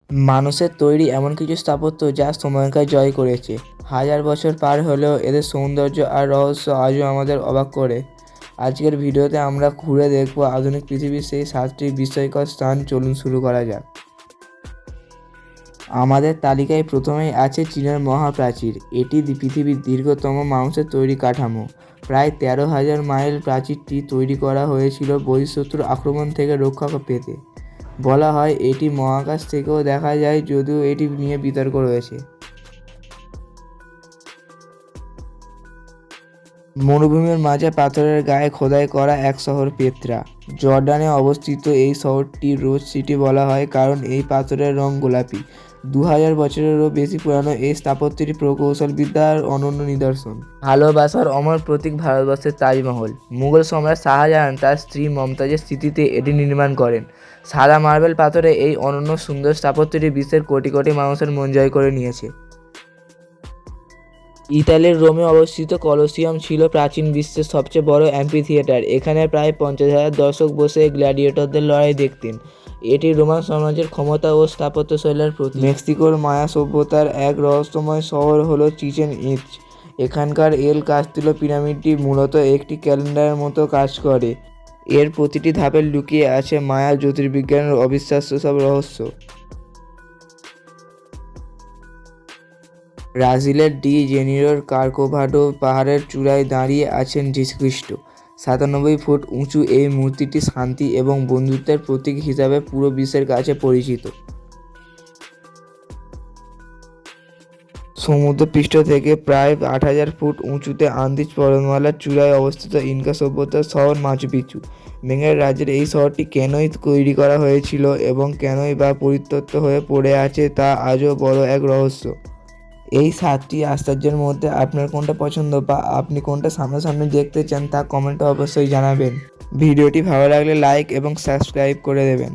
মানুষের তৈরি এমন কিছু স্থাপত্য যা সময়কাল জয় করেছে। হাজার বছর পার হলেও এদের সৌন্দর্য আর রহস্য আজও আমাদের অবাক করে। আজকের ভিডিওতে আমরা ঘুরে দেখব আধুনিক পৃথিবীর সেই 7টি বিস্ময়কর স্থান। চলুন শুরু করা যাক। আমাদের তালিকায় প্রথমেই আছে চীনের মহাপ্রাচীর। এটি পৃথিবীর দীর্ঘতম মানুষের তৈরি কাঠামো। প্রায় 13,000 মাইল প্রাচীরটি তৈরি করা হয়েছিল বহিঃশত্রুর আক্রমণ থেকে রক্ষা পেতে। বলা হয় এটি মহাকাশ থেকেও দেখা যায়, যদিও এটি নিয়ে বিতর্ক রয়েছে। মরুভূমির মাঝে পাথরের গায়ে খোদাই করা এক শহর পেত্রা। জর্ডানে অবস্থিত এই শহরটি রোজ সিটি বলা হয় কারণ এই পাথরের রং গোলাপি। 2000 বছরেরও বেশি পুরানো এই স্থাপত্যটি প্রকৌশলবিদ্যার অনন্য নিদর্শন। ভালোবাসার অমর প্রতীক ভারতবর্ষের তাজমহল। মুঘল সম্রাট শাহজাহান তার স্ত্রী মমতাজের স্মৃতিতে এটি নির্মাণ করেন। সাদা মার্বেল পাথরে এই অনন্য সুন্দর স্থাপত্যটি বিশ্বের কোটি কোটি মানুষের মন জয় করে নিয়েছে। ইতালির রোমে অবস্থিত কলোসিয়াম ছিল প্রাচীন বিশ্বের সবচেয়ে বড় অ্যাম্ফিথিয়েটার। এখানে প্রায় 50,000 দর্শক বসে গ্ল্যাডিয়েটরদের লড়াই দেখতেন। এটি রোমান সাম্রাজ্যের ক্ষমতা ও স্থাপত্যশৈলীর প্রতীক। মেক্সিকোর মায়া সভ্যতার এক রহস্যময় শহর হলো চিচেন ইৎজা। এখানকার এল কাস্তিলো পিরামিডটি মূলত একটি ক্যালেন্ডারের মতো কাজ করে। এর প্রতিটি ধাপে লুকিয়ে আছে মায়া জ্যোতির্বিজ্ঞানের অবিশ্বাস্য সব রহস্য। ব্রাজিলের ডি জেনিরোর কার্কোভাডো পাহাড়ের চূড়ায় দাঁড়িয়ে আছেন যীশুখ্রিস্ট। 97 ফুট উঁচু এই মূর্তিটি শান্তি এবং বন্ধুত্বের প্রতীক হিসাবে পুরো বিশ্বের কাছে পরিচিত। সমুদ্রপৃষ্ঠ থেকে প্রায় 8,000 ফুট উঁচুতে আন্দিজ পর্বতমালার চূড়ায় অবস্থিত ইনকা সভ্যতার শহর মাচু পিচু। মেঘের রাজ্যের এই শহরটি কেনই তৈরি করা হয়েছিল এবং কেনই বা পরিত্যক্ত হয়ে পড়ে আছে তা আজও বড় এক রহস্য। এই 7টি আশ্চর্যের মধ্যে আপনার কোনটা পছন্দ বা আপনি কোনটা সামনাসামনি দেখতে চান তা কমেন্টে অবশ্যই জানাবেন। ভিডিওটি ভালো লাগলে লাইক এবং সাবস্ক্রাইব করে দেবেন।